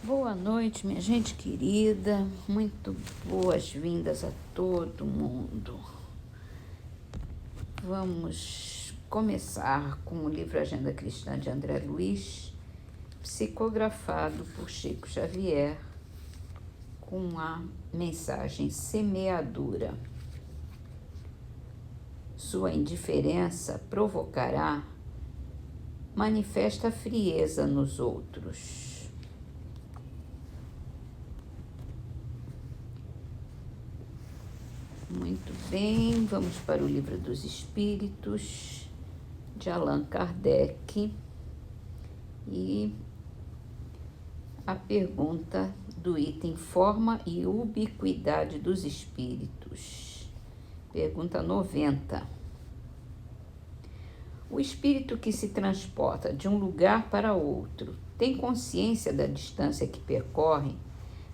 Boa noite, minha gente querida. Muito boas-vindas a todo mundo. Vamos começar com o livro Agenda Cristã de André Luiz, psicografado por Chico Xavier, com a mensagem Semeadura. Sua indiferença provocará manifesta frieza nos outros. Muito bem, vamos para o Livro dos Espíritos, de Allan Kardec, e a pergunta do item Forma e Ubiquidade dos Espíritos. Pergunta 90. O espírito que se transporta de um lugar para outro tem consciência da distância que percorre,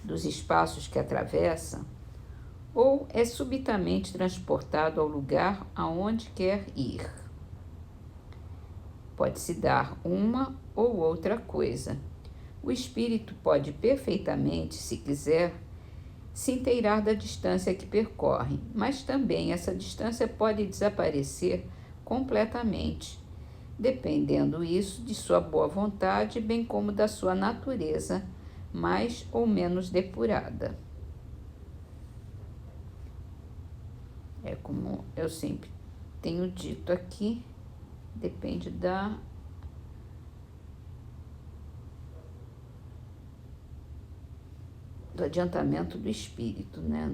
dos espaços que atravessa, ou é subitamente transportado ao lugar aonde quer ir? Pode-se dar uma ou outra coisa. O espírito pode perfeitamente, se quiser, se inteirar da distância que percorre, mas também essa distância pode desaparecer completamente, dependendo isso de sua boa vontade, bem como da sua natureza mais ou menos depurada. É como eu sempre tenho dito aqui, depende do adiantamento do espírito, né?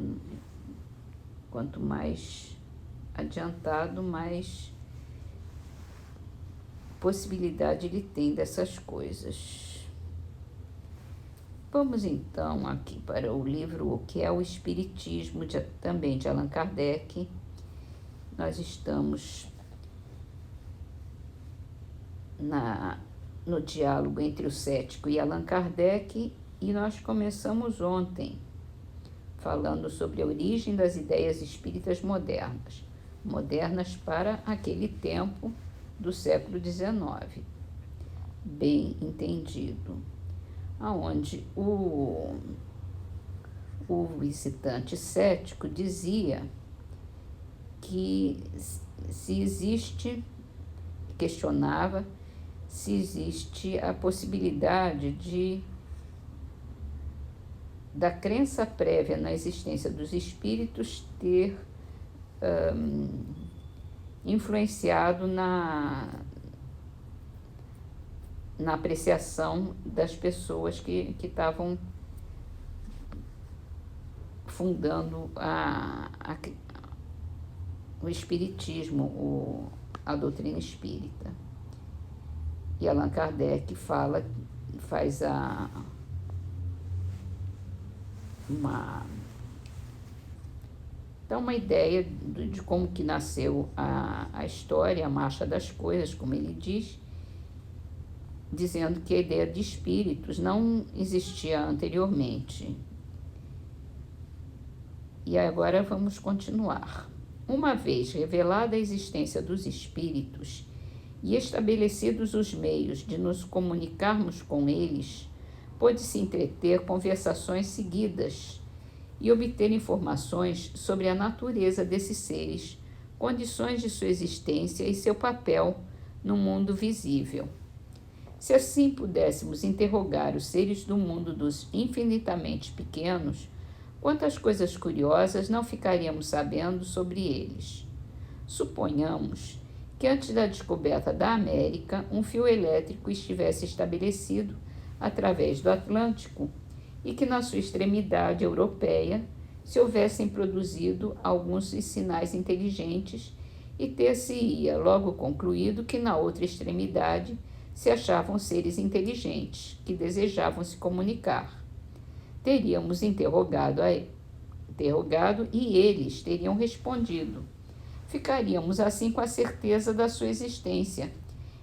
Quanto mais adiantado, mais possibilidade ele tem dessas coisas. Vamos então aqui para o livro O que é o Espiritismo, também de Allan Kardec. Nós estamos no diálogo entre o cético e Allan Kardec, e nós começamos ontem falando sobre a origem das ideias espíritas modernas para aquele tempo do século XIX, bem entendido, aonde o visitante cético dizia que questionava se existe a possibilidade da crença prévia na existência dos espíritos ter influenciado na apreciação das pessoas que estavam fundando o espiritismo, a doutrina espírita. E Allan Kardec faz uma ideia de como que nasceu a história, a marcha das coisas, como ele diz, dizendo que a ideia de espíritos não existia anteriormente. E agora vamos continuar. Uma vez revelada a existência dos espíritos e estabelecidos os meios de nos comunicarmos com eles, pôde-se entreter conversações seguidas e obter informações sobre a natureza desses seres, condições de sua existência e seu papel no mundo visível. Se assim pudéssemos interrogar os seres do mundo dos infinitamente pequenos, quantas coisas curiosas não ficaríamos sabendo sobre eles? Suponhamos que antes da descoberta da América, um fio elétrico estivesse estabelecido através do Atlântico e que na sua extremidade europeia se houvessem produzido alguns sinais inteligentes e ter-se-ia logo concluído que na outra extremidade se achavam seres inteligentes que desejavam se comunicar. Teríamos interrogado e eles teriam respondido. Ficaríamos assim com a certeza da sua existência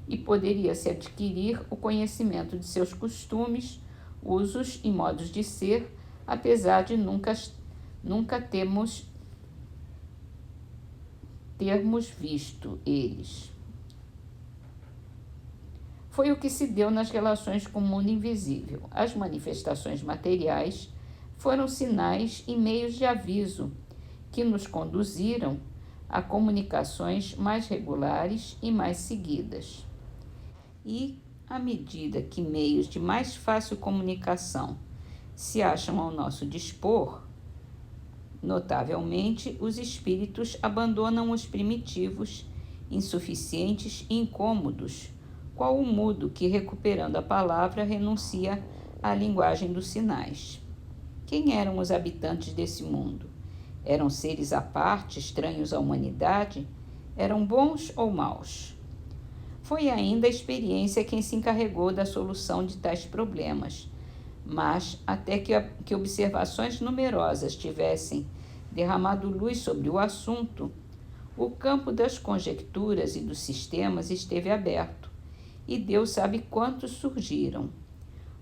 e poderia-se adquirir o conhecimento de seus costumes, usos e modos de ser, apesar de nunca termos visto eles. Foi o que se deu nas relações com o mundo invisível. As manifestações materiais foram sinais e meios de aviso que nos conduziram a comunicações mais regulares e mais seguidas. E, à medida que meios de mais fácil comunicação se acham ao nosso dispor, notavelmente os espíritos abandonam os primitivos, insuficientes e incômodos, qual o mudo que, recuperando a palavra, renuncia à linguagem dos sinais. Quem eram os habitantes desse mundo? Eram seres à parte, estranhos à humanidade? Eram bons ou maus? Foi ainda a experiência quem se encarregou da solução de tais problemas, mas até que observações numerosas tivessem derramado luz sobre o assunto, o campo das conjecturas e dos sistemas esteve aberto, e Deus sabe quantos surgiram.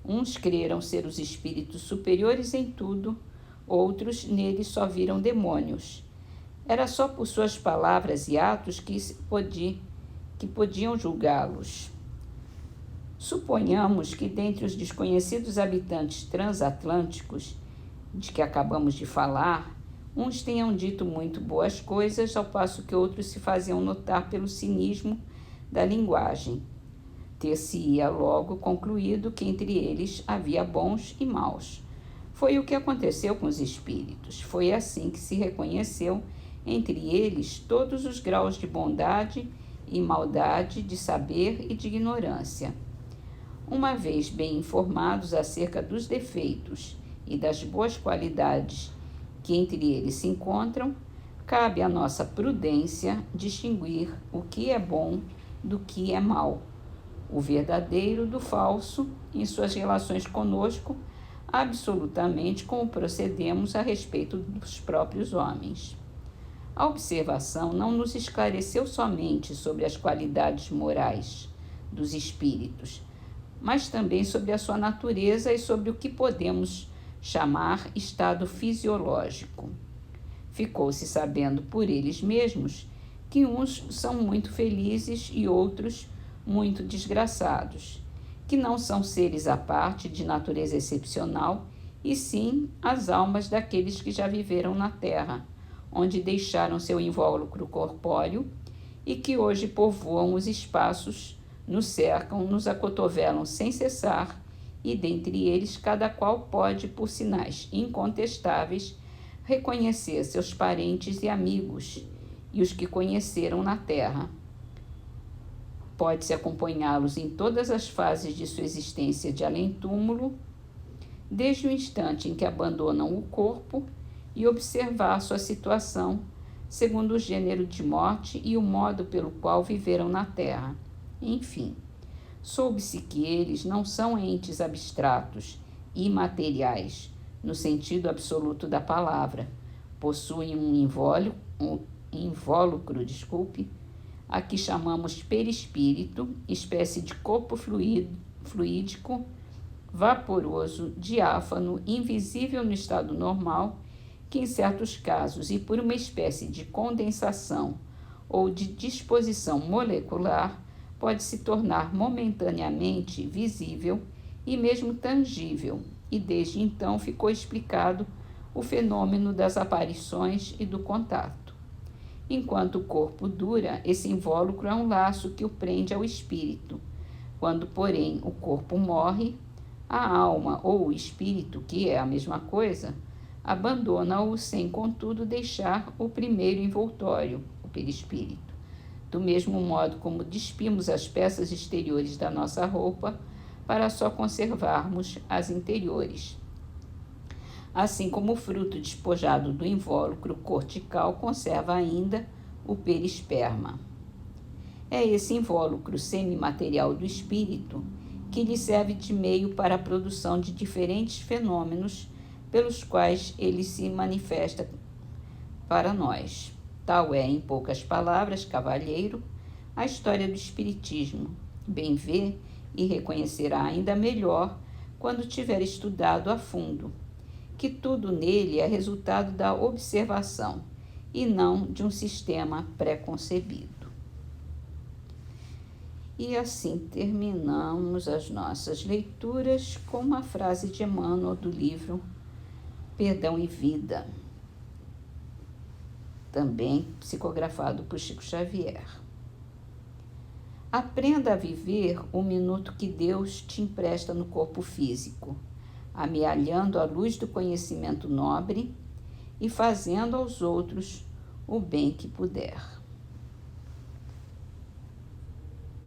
Uns creram ser os espíritos superiores em tudo, outros neles só viram demônios. Era só por suas palavras e atos que podiam julgá-los. Suponhamos que dentre os desconhecidos habitantes transatlânticos de que acabamos de falar, uns tenham dito muito boas coisas, ao passo que outros se faziam notar pelo cinismo da linguagem. Ter-se-ia logo concluído que entre eles havia bons e maus. Foi o que aconteceu com os espíritos. Foi assim que se reconheceu entre eles todos os graus de bondade e maldade, de saber e de ignorância. Uma vez bem informados acerca dos defeitos e das boas qualidades que entre eles se encontram, cabe à nossa prudência distinguir o que é bom do que é mal, o verdadeiro do falso em suas relações conosco, absolutamente como procedemos a respeito dos próprios homens. A observação não nos esclareceu somente sobre as qualidades morais dos espíritos, mas também sobre a sua natureza e sobre o que podemos chamar estado fisiológico. Ficou-se sabendo por eles mesmos que uns são muito felizes e outros muito desgraçados, que não são seres à parte de natureza excepcional, e sim as almas daqueles que já viveram na terra, onde deixaram seu invólucro corpóreo e que hoje povoam os espaços, nos cercam, nos acotovelam sem cessar, e dentre eles cada qual pode, por sinais incontestáveis, reconhecer seus parentes e amigos e os que conheceram na terra. Pode-se acompanhá-los em todas as fases de sua existência de além-túmulo, desde o instante em que abandonam o corpo, e observar sua situação segundo o gênero de morte e o modo pelo qual viveram na terra. Enfim, soube-se que eles não são entes abstratos, imateriais, no sentido absoluto da palavra. Possuem um invólucro, a que chamamos perispírito, espécie de corpo fluídico, vaporoso, diáfano, invisível no estado normal, que em certos casos e por uma espécie de condensação ou de disposição molecular pode se tornar momentaneamente visível e mesmo tangível, e desde então ficou explicado o fenômeno das aparições e do contato. Enquanto o corpo dura, esse invólucro é um laço que o prende ao espírito. Quando, porém, o corpo morre, a alma ou o espírito, que é a mesma coisa, abandona-o sem, contudo, deixar o primeiro envoltório, o perispírito. Do mesmo modo como despimos as peças exteriores da nossa roupa para só conservarmos as interiores. Assim como o fruto despojado do invólucro cortical conserva ainda o perisperma. É esse invólucro semimaterial do espírito que lhe serve de meio para a produção de diferentes fenômenos pelos quais ele se manifesta para nós. Tal é, em poucas palavras, cavalheiro, a história do Espiritismo. Bem vê e reconhecerá ainda melhor quando tiver estudado a fundo, que tudo nele é resultado da observação e não de um sistema pré-concebido. E assim terminamos as nossas leituras com uma frase de Emmanuel do livro Perdão e Vida, também psicografado por Chico Xavier. Aprenda a viver o minuto que Deus te empresta no corpo físico, amealhando a luz do conhecimento nobre e fazendo aos outros o bem que puder.